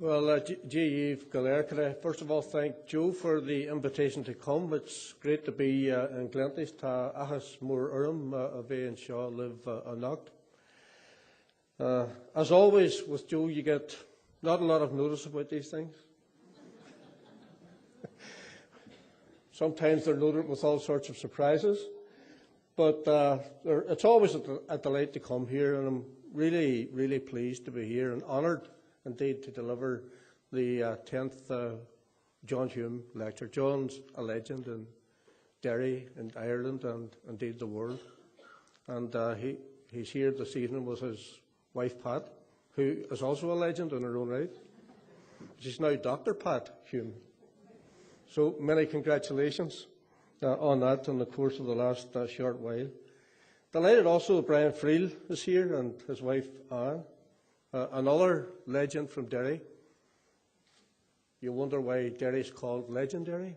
Well, G.E. Galera, could I first of all thank Joe for the invitation to come. It's great to be in Glenties, ta achas mór urim a bheith an seo live anocht. As always with Joe, you get not a lot of notice about these things. Sometimes they're loaded with all sorts of surprises, but it's always a delight to come here, and I'm really, really pleased to be here and honoured indeed to deliver the 10th John Hume lecture. John's a legend in Derry and Ireland and indeed the world, and he's here this evening with his wife Pat, who is also a legend in her own right. She's now Dr. Pat Hume. So many congratulations on that in the course of the last short while. Delighted also that Brian Friel is here and his wife Anne, another legend from Derry. You wonder why Derry is called legendary?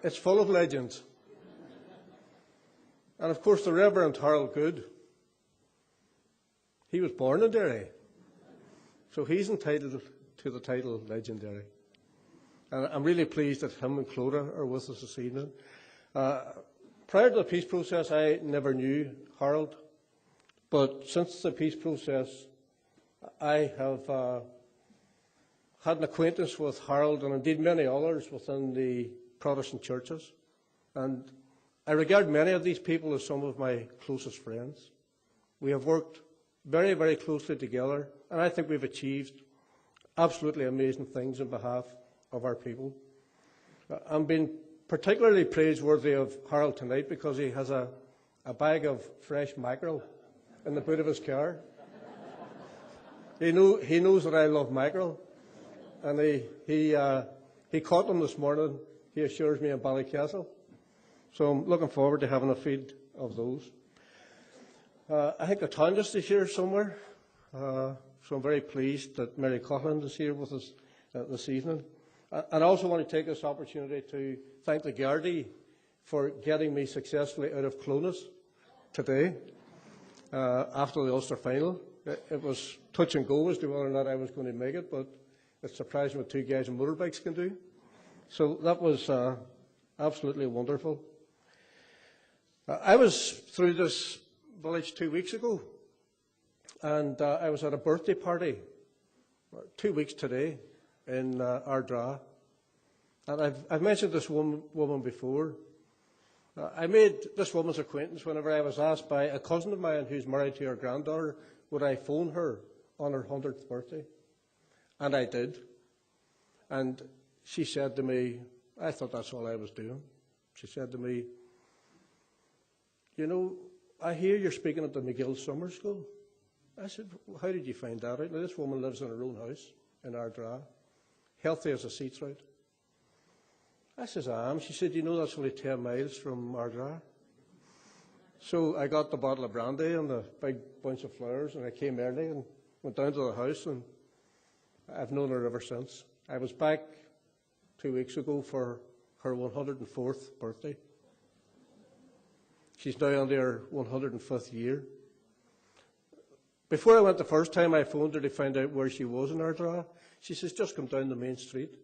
It's full of legends. And of course the Reverend Harold Good, he was born in Derry, so he's entitled to the title legendary. And I'm really pleased that him and Clodagh are with us this evening. Prior to the peace process, I never knew Harold, but since the peace process, I have had an acquaintance with Harold and indeed many others within the Protestant churches. And I regard many of these people as some of my closest friends. We have worked very, very closely together, and I think we've achieved absolutely amazing things on behalf of our people. I'm being particularly praiseworthy of Harold tonight because he has a bag of fresh mackerel in the boot of his car. He knows that I love mackerel, and he caught them this morning, he assures me, in Ballycastle. So I'm looking forward to having a feed of those. I think the Tongus is here somewhere, so I'm very pleased that Mary Coughlin is here with us this evening. And I also want to take this opportunity to thank the Gardaí for getting me successfully out of Clonus today after the Ulster final. It was touch and go as to whether or not I was going to make it, but it's surprising what two guys on motorbikes can do. So that was absolutely wonderful. I was through this village 2 weeks ago, and I was at a birthday party 2 weeks today in Ardra, and I've mentioned this woman before. I made this woman's acquaintance whenever I was asked by a cousin of mine who's married to her granddaughter, would I phone her on her 100th birthday? And I did. And she said to me, I thought that's all I was doing. She said to me, you know, I hear you're speaking at the McGill Summer School. I said, well, how did you find that out? Now, this woman lives in her own house in Ardra, healthy as a sea trout. I says, I am. She said, you know, that's only 10 miles from Ardra. So I got the bottle of brandy and the big bunch of flowers, and I came early and went down to the house, and I've known her ever since. I was back 2 weeks ago for her 104th birthday. She's now on her 105th year. Before I went the first time, I phoned her to find out where she was in Ardra. She says, just come down the main street.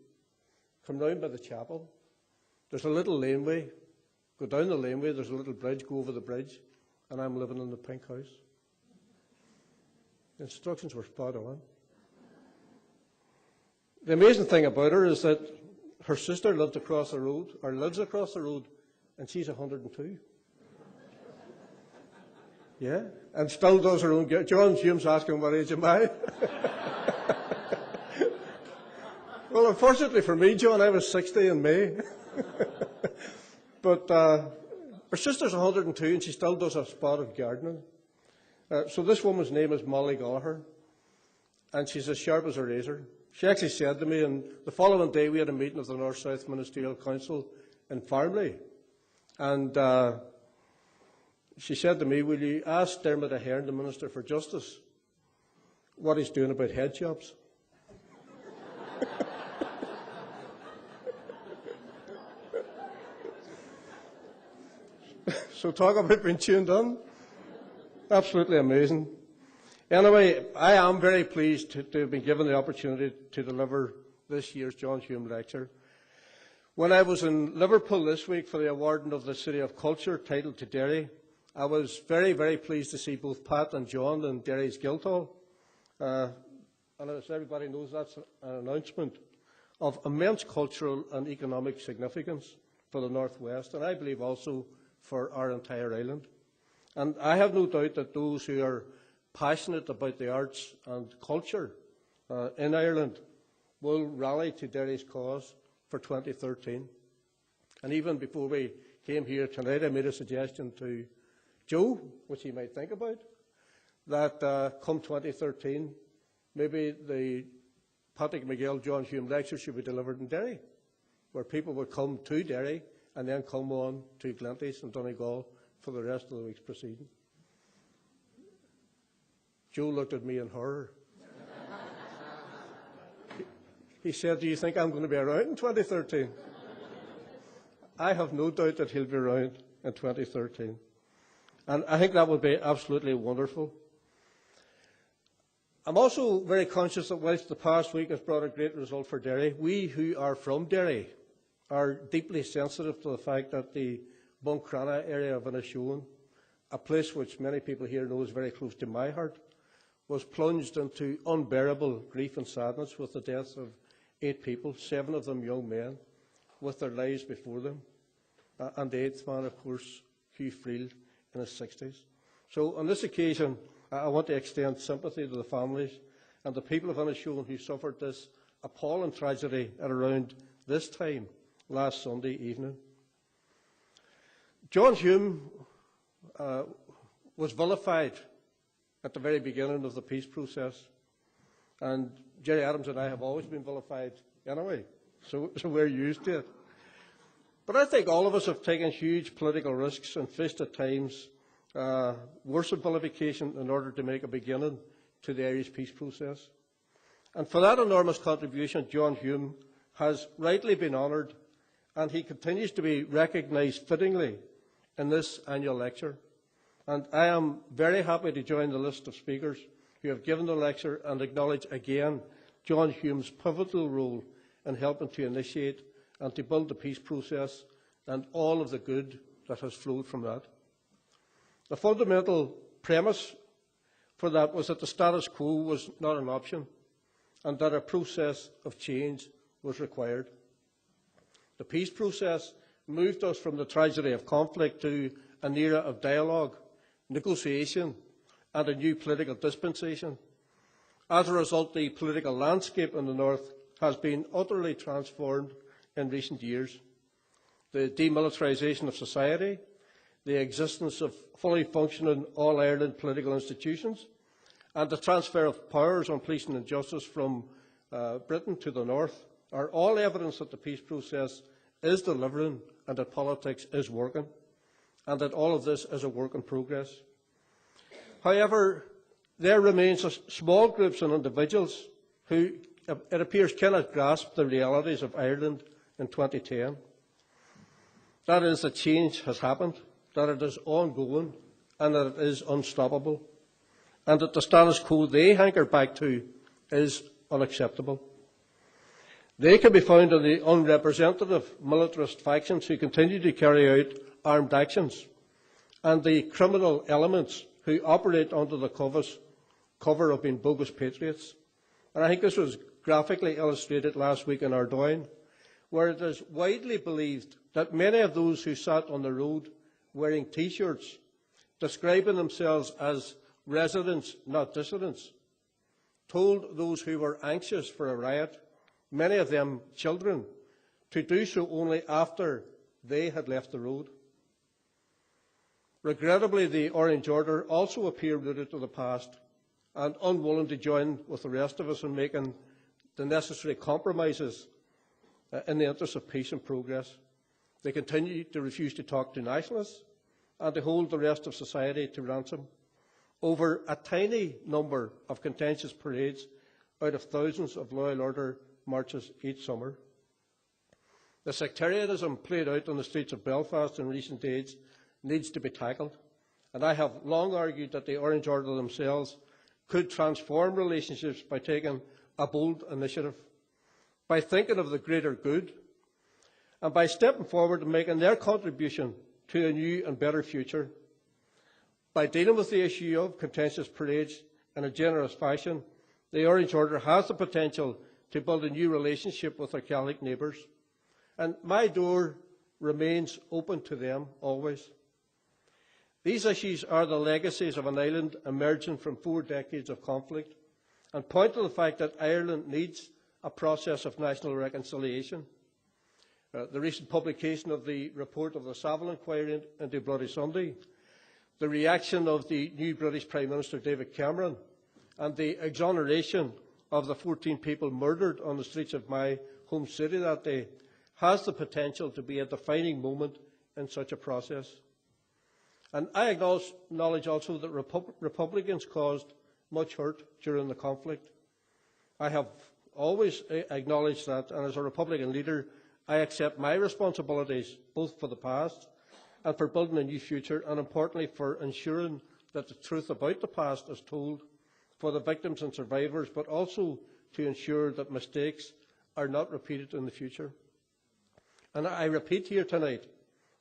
Come down by the chapel. There's a little laneway. Go down the laneway, there's a little bridge, go over the bridge, and I'm living in the pink house. The instructions were spot on. The amazing thing about her is that her sister lived across the road, or lives across the road, and she's 102. Yeah, and still does her own. John Hume's asking what age am I? Well, unfortunately for me, John, I was 60 in May. But her sister's 102 and she still does a spot of gardening. So this woman's name is Molly Gallagher, and she's as sharp as a razor. She actually said to me, and the following day we had a meeting of the North-South Ministerial Council in Farmley, and she said to me, will you ask Dermot Ahern, the Minister for Justice, what he's doing about head shops? So talk about being tuned in. Absolutely amazing. Anyway, I am very pleased to have been given the opportunity to deliver this year's John Hume Lecture. When I was in Liverpool this week for the awarding of the City of Culture title to Derry, I was very, very pleased to see both Pat and John in Derry's Guildhall. And as everybody knows, that's an announcement of immense cultural and economic significance for the North West, and I believe also for our entire island. And I have no doubt that those who are passionate about the arts and culture in Ireland will rally to Derry's cause for 2013. And even before we came here tonight, I made a suggestion to Joe, which he might think about, that come 2013, maybe the Patrick McGill John Hume Lecture should be delivered in Derry, where people would come to Derry and then come on to Glenties and Donegal for the rest of the week's proceeding. Joe looked at me in horror. He said, "Do you think I'm going to be around in 2013? I have no doubt that he'll be around in 2013. And I think that would be absolutely wonderful. I'm also very conscious that whilst the past week has brought a great result for Derry, we who are from Derry are deeply sensitive to the fact that the Buncrana area of Inishowen, a place which many people here know is very close to my heart, was plunged into unbearable grief and sadness with the deaths of 8 people, 7 of them young men, with their lives before them. And the 8th man, of course, Hugh Freeld, in his 60s. So on this occasion, I want to extend sympathy to the families and the people of Inishowen who suffered this appalling tragedy at around this time last Sunday evening. John Hume was vilified at the very beginning of the peace process, and Gerry Adams and I have always been vilified anyway, so we're used to it. But I think all of us have taken huge political risks and faced at times worse vilification in order to make a beginning to the Irish peace process. And for that enormous contribution, John Hume has rightly been honoured, and he continues to be recognised fittingly in this annual lecture. And I am very happy to join the list of speakers who have given the lecture and acknowledge again John Hume's pivotal role in helping to initiate and to build the peace process and all of the good that has flowed from that. The fundamental premise for that was that the status quo was not an option and that a process of change was required. The peace process moved us from the tragedy of conflict to an era of dialogue, negotiation and a new political dispensation. As a result, the political landscape in the North has been utterly transformed in recent years. The demilitarisation of society, the existence of fully functioning all-Ireland political institutions, and the transfer of powers on policing and justice from Britain to the North are all evidence that the peace process is delivering and that politics is working, and that all of this is a work in progress. However, there remains small groups and individuals who, it appears, cannot grasp the realities of Ireland in 2010. That is, that change has happened, that it is ongoing, and that it is unstoppable, and that the status quo they hanker back to is unacceptable. They can be found in the unrepresentative militarist factions who continue to carry out armed actions, and the criminal elements who operate under the cover of being bogus patriots. And I think this was graphically illustrated last week in Ardoyne, where it is widely believed that many of those who sat on the road wearing T-shirts, describing themselves as residents, not dissidents, told those who were anxious for a riot, many of them children, to do so only after they had left the road. Regrettably, the Orange Order also appear rooted to the past and unwilling to join with the rest of us in making the necessary compromises in the interest of peace and progress. They continue to refuse to talk to nationalists and to hold the rest of society to ransom over a tiny number of contentious parades out of thousands of loyal order marches each summer. The sectarianism played out on the streets of Belfast in recent days needs to be tackled, and I have long argued that the Orange Order themselves could transform relationships by taking a bold initiative, by thinking of the greater good, and by stepping forward and making their contribution to a new and better future. By dealing with the issue of contentious parades in a generous fashion, the Orange Order has the potential to build a new relationship with their Celtic neighbours, and my door remains open to them always. These issues are the legacies of an island emerging from 4 decades of conflict, and point to the fact that Ireland needs a process of national reconciliation. The recent publication of the report of the Savile inquiry into Bloody Sunday, the reaction of the new British Prime Minister David Cameron, and the exoneration of the 14 people murdered on the streets of my home city that day has the potential to be a defining moment in such a process. And I acknowledge also that Republicans caused much hurt during the conflict. I have always acknowledged that, and as a Republican leader, I accept my responsibilities both for the past and for building a new future, and importantly for ensuring that the truth about the past is told for the victims and survivors, but also to ensure that mistakes are not repeated in the future. And I repeat here tonight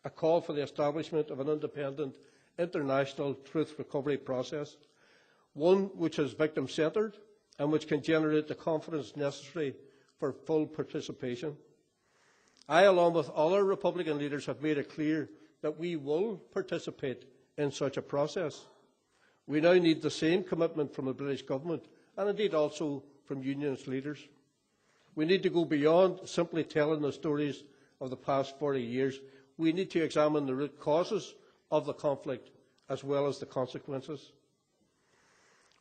a call for the establishment of an independent international truth recovery process, one which is victim-centred and which can generate the confidence necessary for full participation. I, along with other Republican leaders, have made it clear that we will participate in such a process. We now need the same commitment from the British government, and indeed also from unionist leaders. We need to go beyond simply telling the stories of the past 40 years. We need to examine the root causes of the conflict as well as the consequences.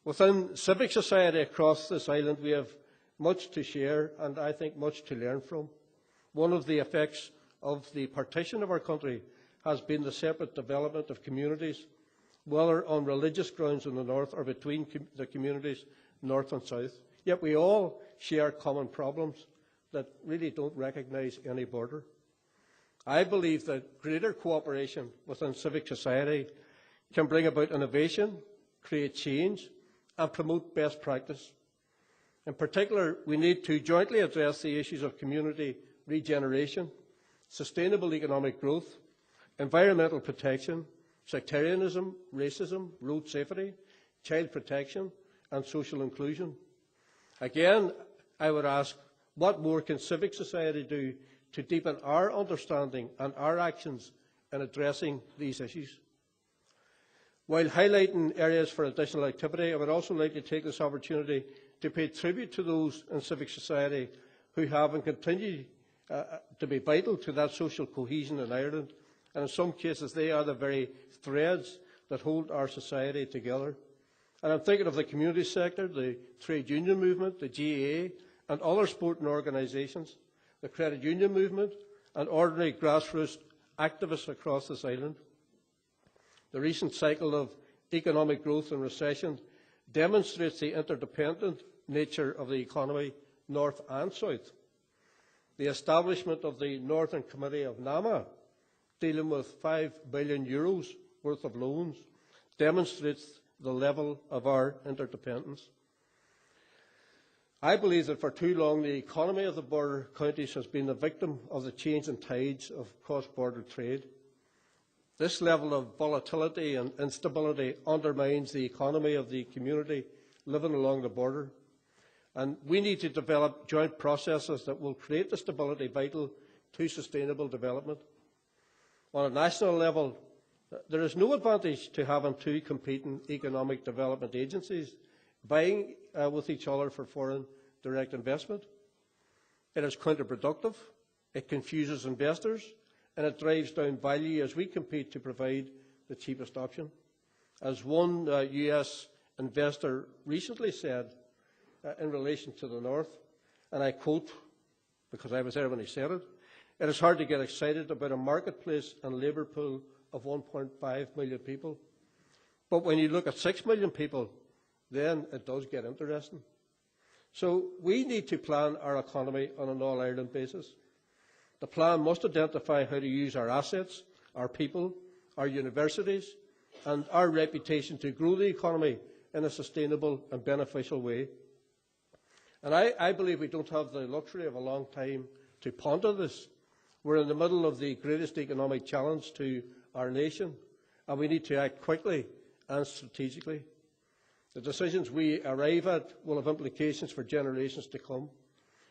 Within civic society across this island, we have much to share and I think much to learn from. One of the effects of the partition of our country has been the separate development of communities, whether on religious grounds in the north or between the communities north and south. Yet we all share common problems that really don't recognise any border. I believe that greater cooperation within civic society can bring about innovation, create change and promote best practice. In particular, we need to jointly address the issues of community regeneration, sustainable economic growth, environmental protection, sectarianism, racism, road safety, child protection and social inclusion. Again, I would ask, what more can civic society do to deepen our understanding and our actions in addressing these issues? While highlighting areas for additional activity, I would also like to take this opportunity to pay tribute to those in civic society who have and continue to be vital to that social cohesion in Ireland, and in some cases they are the very threads that hold our society together. And I'm thinking of the community sector, the trade union movement, the GAA and other sporting organisations, the credit union movement and ordinary grassroots activists across this island. The recent cycle of economic growth and recession demonstrates the interdependent nature of the economy, north and south. The establishment of the Northern Committee of NAMA, dealing with €5 billion worth of loans, demonstrates the level of our interdependence. I believe that for too long the economy of the border counties has been the victim of the changing tides of cross-border trade. This level of volatility and instability undermines the economy of the community living along the border. And we need to develop joint processes that will create the stability vital to sustainable development. On a national level, there is no advantage to having two competing economic development agencies vying with each other for foreign direct investment. It is counterproductive, it confuses investors, and it drives down value as we compete to provide the cheapest option. As one US investor recently said in relation to the North, and I quote, because I was there when he said it, "It is hard to get excited about a marketplace and labour pool of 1.5 million people. But when you look at 6 million people, then it does get interesting." So we need to plan our economy on an all-Ireland basis. The plan must identify how to use our assets, our people our universities, and our reputation to grow the economy in a sustainable and beneficial way. And I believe we don't have the luxury of a long time to ponder this. We're in the middle of the greatest economic challenge to our nation, and we need to act quickly and strategically. The decisions we arrive at will have implications for generations to come.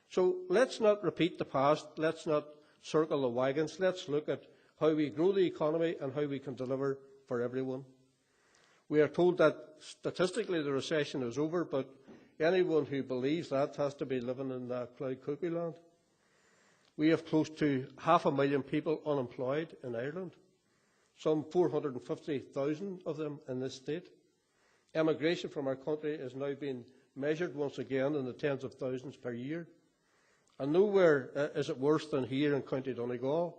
So let's not repeat the past. Let's not circle the wagons. Let's look at how we grow the economy and how we can deliver for everyone. We are told that statistically the recession is over, but anyone who believes that has to be living in cloud cuckoo land. We have close to 500,000 people unemployed in Ireland, some 450,000 of them in this state. Emigration from our country is now being measured once again in the tens of thousands per year. And nowhere is it worse than here in County Donegal,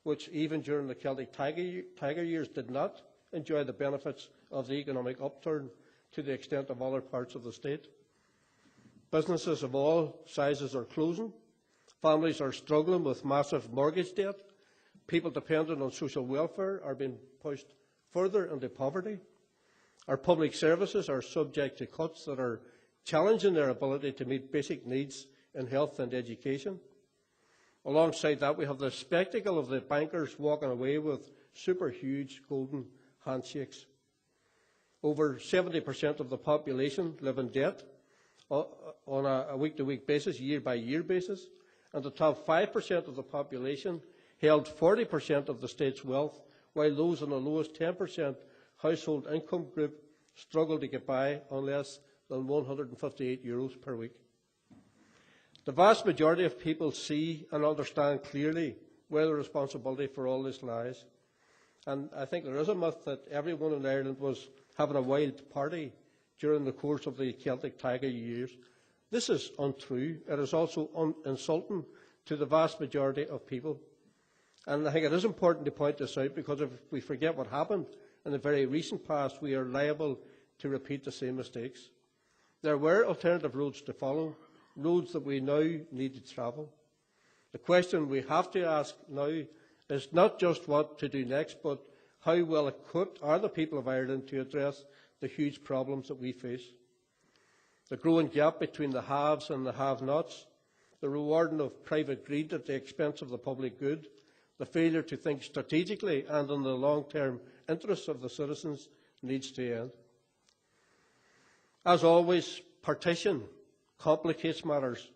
which even during the Celtic Tiger years did not enjoy the benefits of the economic upturn to the extent of other parts of the state. Businesses of all sizes are closing. Families are struggling with massive mortgage debt. People dependent on social welfare are being pushed further into poverty. Our public services are subject to cuts that are challenging their ability to meet basic needs in health and education. Alongside that, we have the spectacle of the bankers walking away with super huge golden handshakes. Over 70% of the population live in debt on a week-to-week basis, year-by-year basis, and the top 5% of the population held 40% of the state's wealth, while those in the lowest 10% household income group struggle to get by on less than €158 per week. The vast majority of people see and understand clearly where the responsibility for all this lies. And I think there is a myth that everyone in Ireland was having a wild party during the course of the Celtic Tiger years. This is untrue. It is also insulting to the vast majority of people. And I think it is important to point this out, because if we forget what happened in the very recent past, we are liable to repeat the same mistakes. There were alternative roads to follow, roads that we now need to travel. The question we have to ask now is not just what to do next, but how well equipped are the people of Ireland to address the huge problems that we face. The growing gap between the haves and the have-nots, the rewarding of private greed at the expense of the public good, the failure to think strategically and in the long-term interests of the citizens needs to end. As always, partition complicates matters.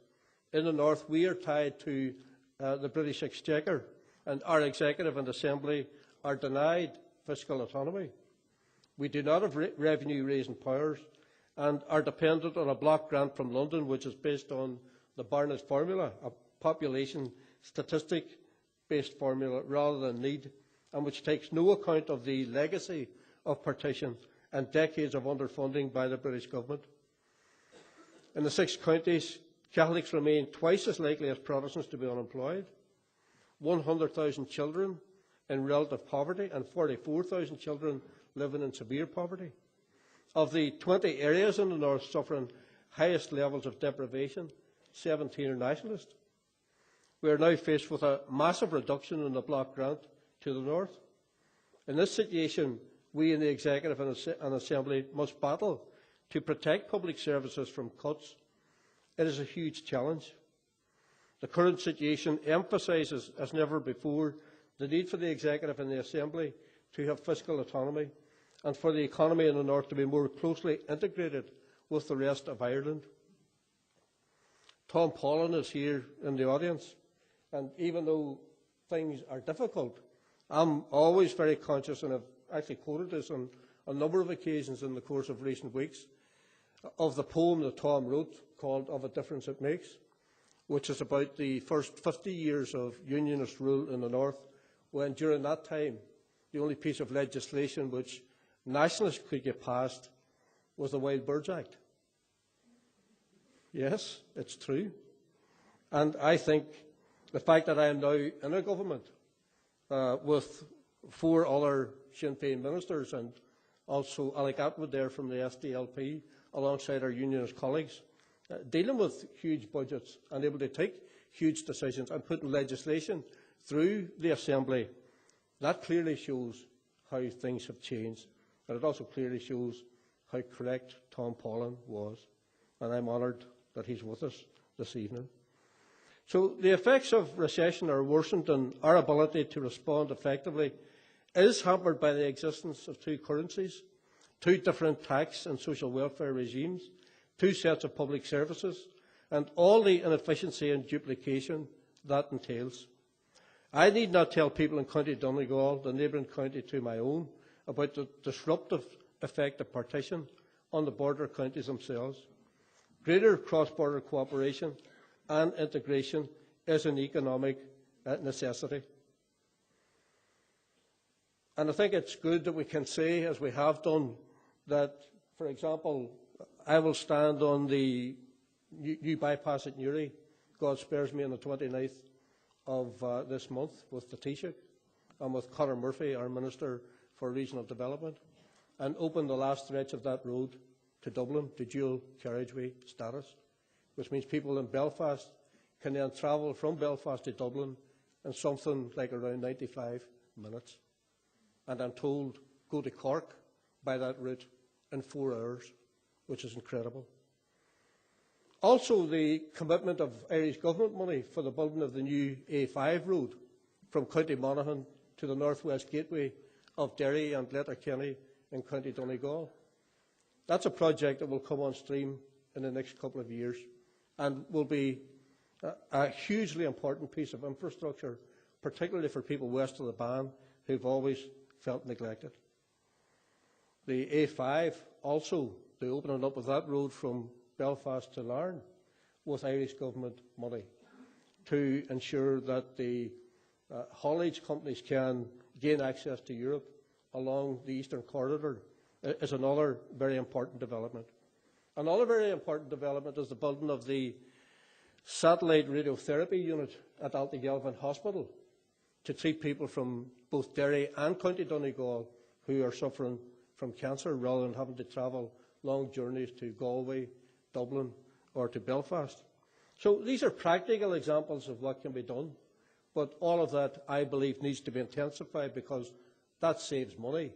In the North, we are tied to the British Exchequer, and our Executive and Assembly are denied fiscal autonomy. We do not have revenue-raising powers and are dependent on a block grant from London, which is based on the Barnett's formula, a population statistic-based formula rather than need, and which takes no account of the legacy of partition and decades of underfunding by the British government. In the 6 counties, Catholics remain twice as likely as Protestants to be unemployed, 100,000 children in relative poverty and 44,000 children living in severe poverty. Of the 20 areas in the North suffering highest levels of deprivation, 17 are nationalist. We are now faced with a massive reduction in the block grant to the North. In this situation, we in the Executive and Assembly must battle to protect public services from cuts. It is a huge challenge. The current situation emphasises, as never before, the need for the Executive and the Assembly to have fiscal autonomy and for the economy in the North to be more closely integrated with the rest of Ireland. Tom Pollan is here in the audience, and even though things are difficult, I'm always very conscious, and I've actually quoted this on a number of occasions in the course of recent weeks, of the poem that Tom wrote called "Of a Difference It Makes," which is about the first 50 years of Unionist rule in the North, when during that time the only piece of legislation which nationalists could get passed was the Wild Birds Act. Yes, it's true. And I think the fact that I am now in a government with 4 other Sinn Féin ministers and also Alec Atwood there from the SDLP alongside our Unionist colleagues, dealing with huge budgets and able to take huge decisions and putting legislation through the Assembly, that clearly shows how things have changed. And it also clearly shows how correct Tom Pollan was. And I'm honoured that he's with us this evening. So the effects of recession are worsened, and our ability to respond effectively is hampered by the existence of two currencies, two different tax and social welfare regimes, two sets of public services, and all the inefficiency and duplication that entails. I need not tell people in County Donegal, the neighbouring county to my own, about the disruptive effect of partition on the border counties themselves. Greater cross-border cooperation and integration is an economic necessity. And I think it's good that we can say, as we have done, that, for example, I will stand on the new bypass at Newry, God spares me, on the 29th of this month with the Taoiseach and with Conor Murphy, our Minister for Regional Development, and open the last stretch of that road to Dublin to dual carriageway status, which means people in Belfast can then travel from Belfast to Dublin in something like around 95 minutes. And I'm told go to Cork by that route in 4 hours, which is incredible. Also, the commitment of Irish Government money for the building of the new A5 road from County Monaghan to the northwest gateway of Derry and Letterkenny in County Donegal. That's a project that will come on stream in the next couple of years and will be a hugely important piece of infrastructure, particularly for people west of the Bann who've always felt neglected. The A5 also, the opening up of that road from Belfast to Larne with Irish Government money to ensure that the haulage companies can gain access to Europe along the Eastern Corridor is another very important development. Another very important development is the building of the satellite radiotherapy unit at Altagelvin Hospital to treat people from both Derry and County Donegal who are suffering from cancer rather than having to travel long journeys to Galway, Dublin or to Belfast. So these are practical examples of what can be done, but all of that, I believe, needs to be intensified because that saves money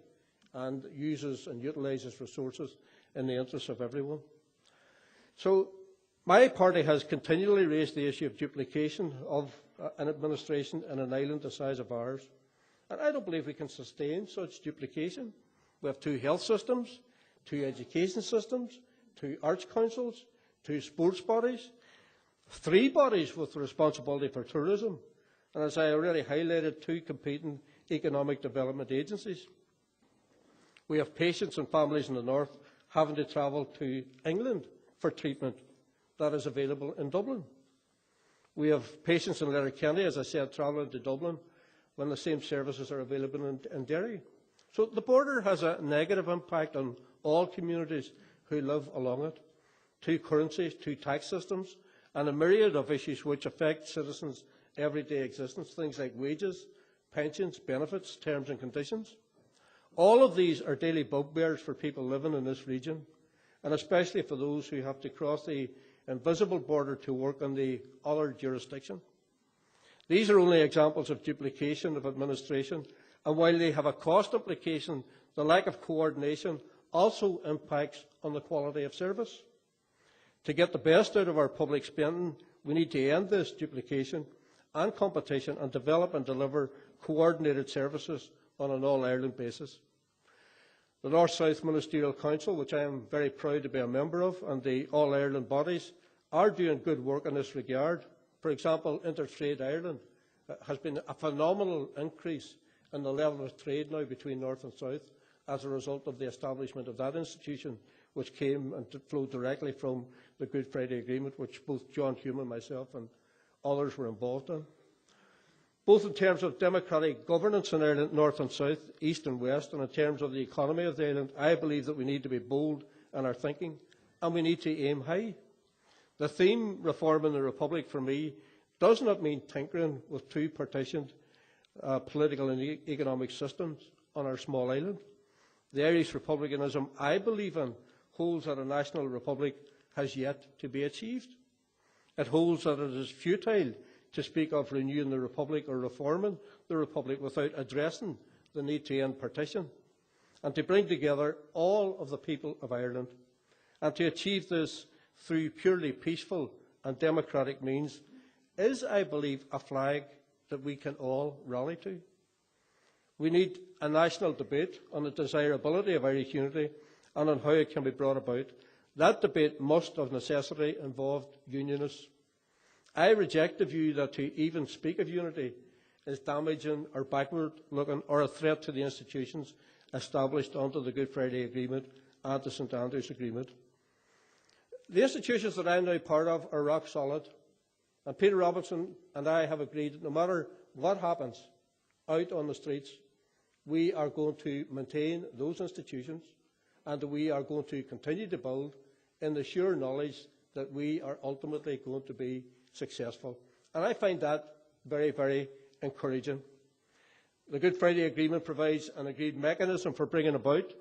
and uses and utilises resources in the interests of everyone. So my party has continually raised the issue of duplication of an administration in an island the size of ours, and I don't believe we can sustain such duplication. We have two health systems, two education systems, two arts councils, two sports bodies, three bodies with responsibility for tourism, and as I already highlighted, two competing economic development agencies. We have patients and families in the north having to travel to England for treatment that is available in Dublin. We have patients in Letterkenny, as I said, travelling to Dublin when the same services are available in Derry. So the border has a negative impact on all communities who live along it. Two currencies, two tax systems, and a myriad of issues which affect citizens' everyday existence, things like wages, pensions, benefits, terms and conditions. All of these are daily bugbears for people living in this region, and especially for those who have to cross the invisible border to work in the other jurisdiction. These are only examples of duplication of administration, and while they have a cost implication, the lack of coordination also impacts on the quality of service. To get the best out of our public spending, we need to end this duplication and competition and develop and deliver coordinated services on an all-Ireland basis. The North-South Ministerial Council, which I am very proud to be a member of, and the all-Ireland bodies are doing good work in this regard. For example, Intertrade Ireland has been a phenomenal increase in the level of trade now between North and South as a result of the establishment of that institution, which came and flowed directly from the Good Friday Agreement, which both John Hume and myself and others were involved in. Both in terms of democratic governance in Ireland, North and South, East and West, and in terms of the economy of the island, I believe that we need to be bold in our thinking, and we need to aim high. The theme, reform in the Republic, for me, does not mean tinkering with two partitioned political and economic systems on our small island. The Irish republicanism I believe in holds that a national republic has yet to be achieved. It holds that it is futile to speak of renewing the republic or reforming the republic without addressing the need to end partition and to bring together all of the people of Ireland. And to achieve this through purely peaceful and democratic means is, I believe, a flag that we can all rally to. We need a national debate on the desirability of Irish unity and on how it can be brought about. That debate must of necessity involve unionists. I reject the view that to even speak of unity is damaging or backward-looking or a threat to the institutions established under the Good Friday Agreement and the St Andrews Agreement. The institutions that I am now part of are rock solid, and Peter Robinson and I have agreed that no matter what happens out on the streets, we are going to maintain those institutions and that we are going to continue to build in the sure knowledge that we are ultimately going to be successful. And I find that very, very encouraging. The Good Friday Agreement provides an agreed mechanism for bringing about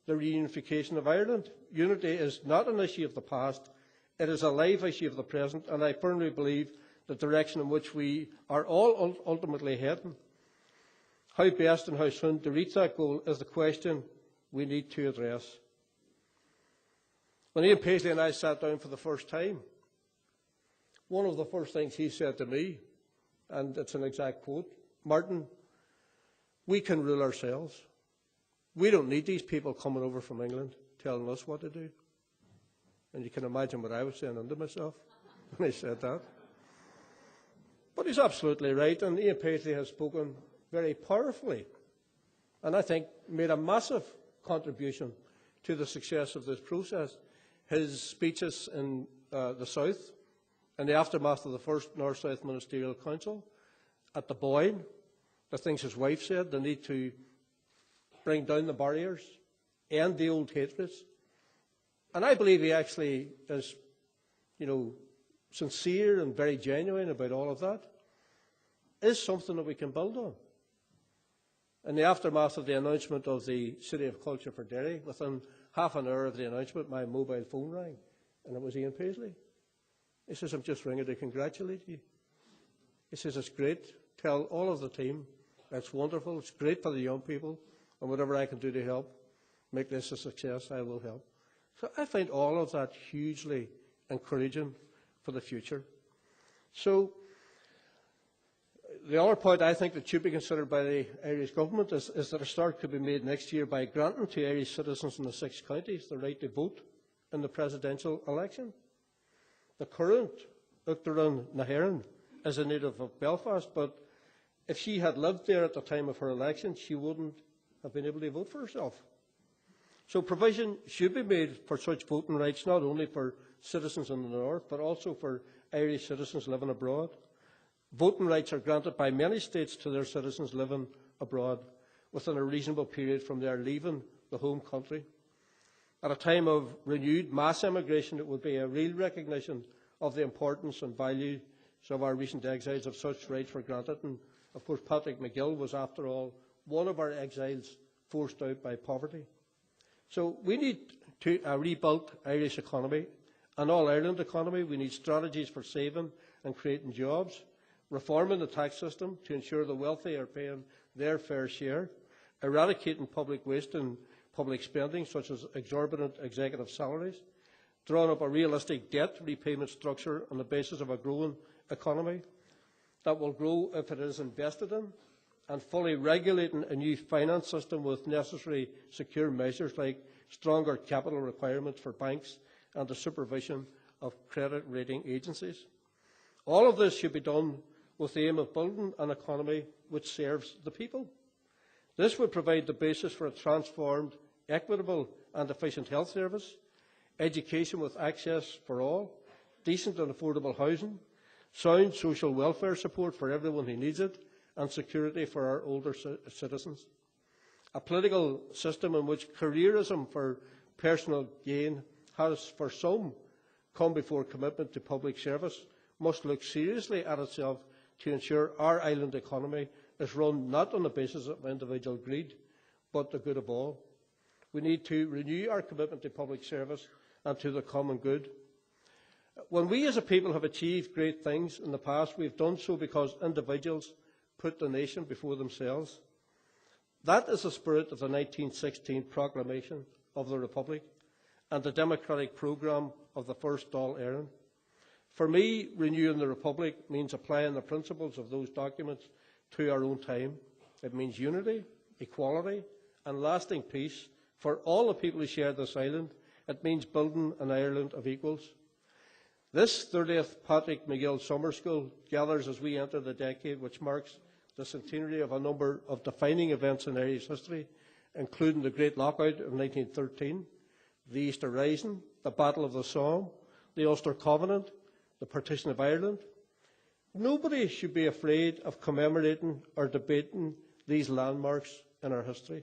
the reunification of Ireland. Unity is not an issue of the past, it is a live issue of the present, and I firmly believe the direction in which we are all ultimately heading. How best and how soon to reach that goal is the question we need to address. When Ian Paisley and I sat down for the first time, one of the first things he said to me, and it's an exact quote, "Martin, we can rule ourselves. We don't need these people coming over from England telling us what to do." And you can imagine what I was saying under myself when I said that. But he's absolutely right, and Ian Paisley has spoken very powerfully, and I think made a massive contribution to the success of this process. His speeches in the South, in the aftermath of the first North-South Ministerial Council, at the Boyne, the things his wife said, the need to bring down the barriers, end the old hatreds. And I believe he actually is, sincere and very genuine about all of that, is something that we can build on. In the aftermath of the announcement of the City of Culture for Derry, within half an hour of the announcement, my mobile phone rang, and it was Ian Paisley. He says, "I'm just ringing to congratulate you." He says, "It's great. Tell all of the team it's wonderful. It's great for the young people, and whatever I can do to help make this a success, I will help." So I find all of that hugely encouraging for the future. So the other point I think that should be considered by the Irish government is that a start could be made next year by granting to Irish citizens in the 6 counties the right to vote in the presidential election. The current Uachtaráin Nahéireann is a native of Belfast, but if she had lived there at the time of her election, she wouldn't have been able to vote for herself. So provision should be made for such voting rights, not only for citizens in the north, but also for Irish citizens living abroad. Voting rights are granted by many states to their citizens living abroad within a reasonable period from their leaving the home country. At a time of renewed mass immigration, it would be a real recognition of the importance and value of our recent exiles if such rights were granted. And of course, Patrick McGill was, after all, one of our exiles forced out by poverty. So we need a rebuilt Irish economy, an all-Ireland economy. We need strategies for saving and creating jobs, reforming the tax system to ensure the wealthy are paying their fair share, eradicating public waste and public spending, such as exorbitant executive salaries, drawing up a realistic debt repayment structure on the basis of a growing economy that will grow if it is invested in, and fully regulating a new finance system with necessary secure measures like stronger capital requirements for banks and the supervision of credit rating agencies. All of this should be done with the aim of building an economy which serves the people. This would provide the basis for a transformed, equitable and efficient health service, education with access for all, decent and affordable housing, sound social welfare support for everyone who needs it, and security for our older citizens. A political system in which careerism for personal gain has, for some, come before commitment to public service must look seriously at itself to ensure our island economy is run not on the basis of individual greed, but the good of all. We need to renew our commitment to public service and to the common good. When we as a people have achieved great things in the past, we have done so because individuals put the nation before themselves. That is the spirit of the 1916 proclamation of the Republic and the democratic programme of the first Dáil Éireann. For me, renewing the Republic means applying the principles of those documents to our own time. It means unity, equality and lasting peace for all the people who share this island. It means building an Ireland of equals. This 30th Patrick McGill Summer School gathers as we enter the decade which marks the centenary of a number of defining events in Irish history, including the Great Lockout of 1913, the Easter Rising, the Battle of the Somme, the Ulster Covenant, the Partition of Ireland. Nobody should be afraid of commemorating or debating these landmarks in our history.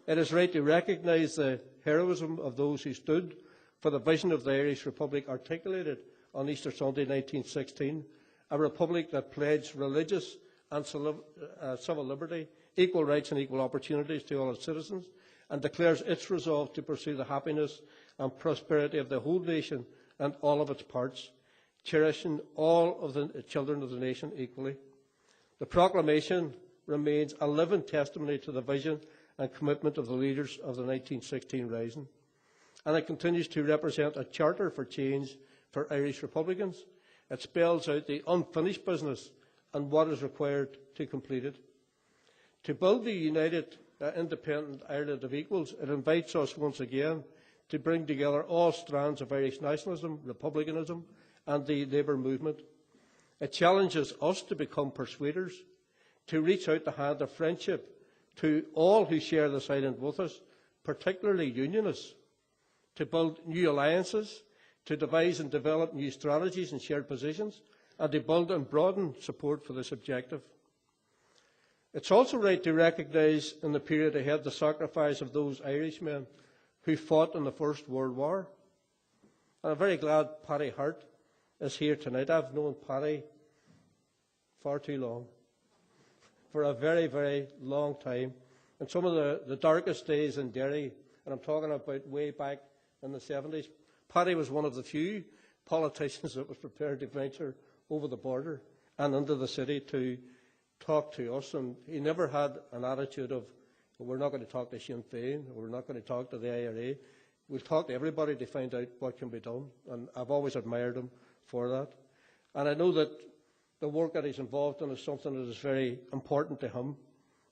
It is right to recognise the heroism of those who stood for the vision of the Irish Republic articulated on Easter Sunday 1916, a republic that pledged religious and civil liberty, equal rights and equal opportunities to all its citizens, and declares its resolve to pursue the happiness and prosperity of the whole nation and all of its parts, cherishing all of the children of the nation equally. The proclamation remains a living testimony to the vision and commitment of the leaders of the 1916 Rising, and it continues to represent a charter for change for Irish Republicans. It spells out the unfinished business and what is required to complete it. To build the united, independent Ireland of equals, it invites us once again to bring together all strands of Irish nationalism, republicanism and the labour movement. It challenges us to become persuaders, to reach out the hand of friendship to all who share this island with us, particularly unionists, to build new alliances, to devise and develop new strategies and shared positions, and to build and broaden support for this objective. It's also right to recognise in the period ahead the sacrifice of those Irishmen who fought in the First World War. And I'm very glad Paddy Hart is here tonight. I've known Paddy far too long, for a very, very long time. And some of the darkest days in Derry, and I'm talking about way back in the 70s, Paddy was one of the few politicians that was prepared to venture over the border and into the city to talk to us. And he never had an attitude of, we're not going to talk to Sinn Féin, or we're not going to talk to the IRA. We'll talk to everybody to find out what can be done. And I've always admired him for that. And I know that the work that he's involved in is something that is very important to him.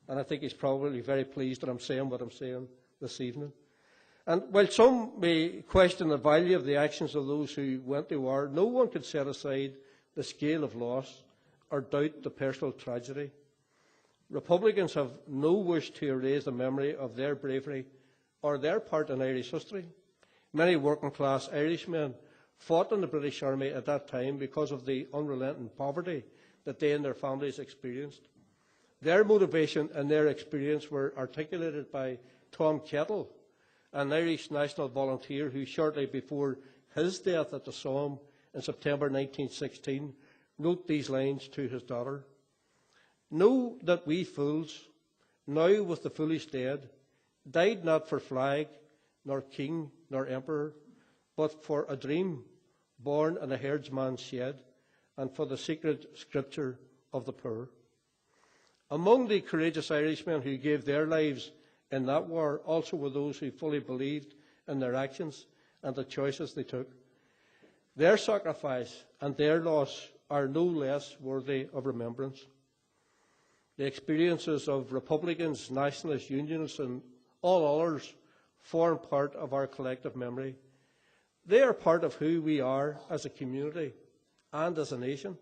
And I think he's probably very pleased that I'm saying what I'm saying this evening. And while some may question the value of the actions of those who went to war, no one can set aside the scale of loss or doubt the personal tragedy. Republicans have no wish to erase the memory of their bravery or their part in Irish history. Many working class Irishmen fought in the British Army at that time because of the unrelenting poverty that they and their families experienced. Their motivation and their experience were articulated by Tom Kettle, an Irish national volunteer who shortly before his death at the Somme in September 1916 wrote these lines to his daughter. Know that we fools, now with the foolish dead, died not for flag, nor king, nor emperor, but for a dream born in a herdsman's shed, and for the secret scripture of the poor. Among the courageous Irishmen who gave their lives in that war also were those who fully believed in their actions and the choices they took. Their sacrifice and their loss are no less worthy of remembrance. The experiences of Republicans, Nationalists, Unionists and all others form part of our collective memory. They are part of who we are as a community and as a nation.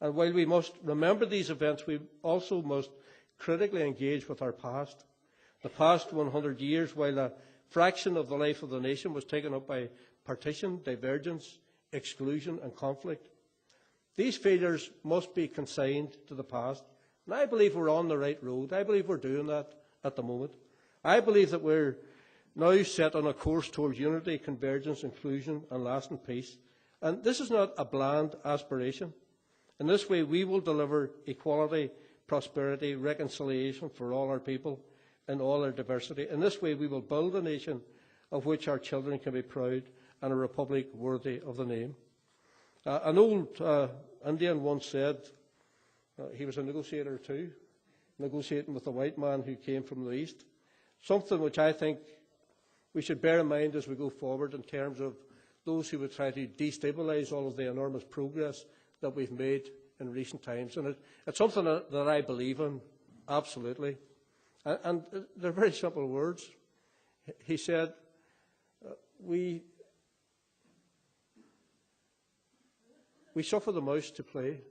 And while we must remember these events, we also must critically engage with our past. The past 100 years, while a fraction of the life of the nation was taken up by partition, divergence, exclusion and conflict, these failures must be consigned to the past. And I believe we're on the right road. I believe we're doing that at the moment. I believe that we're now set on a course towards unity, convergence, inclusion and lasting peace. And this is not a bland aspiration. In this way, we will deliver equality, prosperity, reconciliation for all our people in all our diversity. In this way, we will build a nation of which our children can be proud and a republic worthy of the name. An old Indian once said, he was a negotiator too, negotiating with the white man who came from the east, something which I think we should bear in mind as we go forward in terms of those who would try to destabilise all of the enormous progress that we've made in recent times. And it's something that I believe in, absolutely. And they're very simple words. He said, we suffer the mouse to play,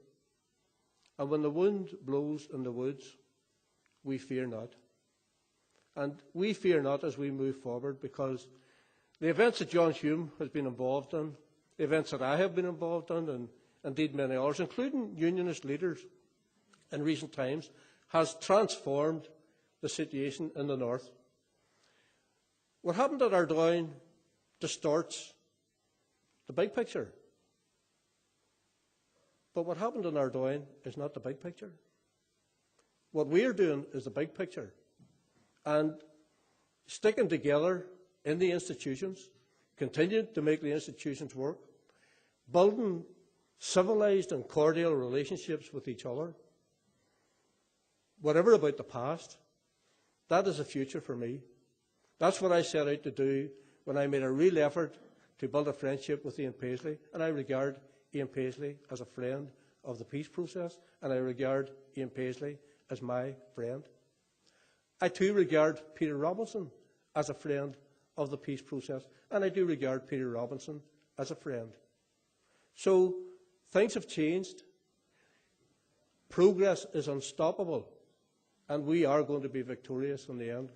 and when the wind blows in the woods, we fear not. And we fear not as we move forward, because the events that John Hume has been involved in, the events that I have been involved in, and indeed many others, including unionist leaders in recent times, has transformed the situation in the north. What happened at Ardoyne distorts the big picture. But what happened in Ardoyne is not the big picture. What we're doing is the big picture. And sticking together in the institutions, continuing to make the institutions work, building civilised and cordial relationships with each other, whatever about the past, that is the future for me. That's what I set out to do when I made a real effort to build a friendship with Ian Paisley. And I regard Ian Paisley as a friend of the peace process, and I regard Ian Paisley as my friend. I too regard Peter Robinson as a friend of the peace process, and I do regard Peter Robinson as a friend. So things have changed. Progress is unstoppable, and we are going to be victorious in the end.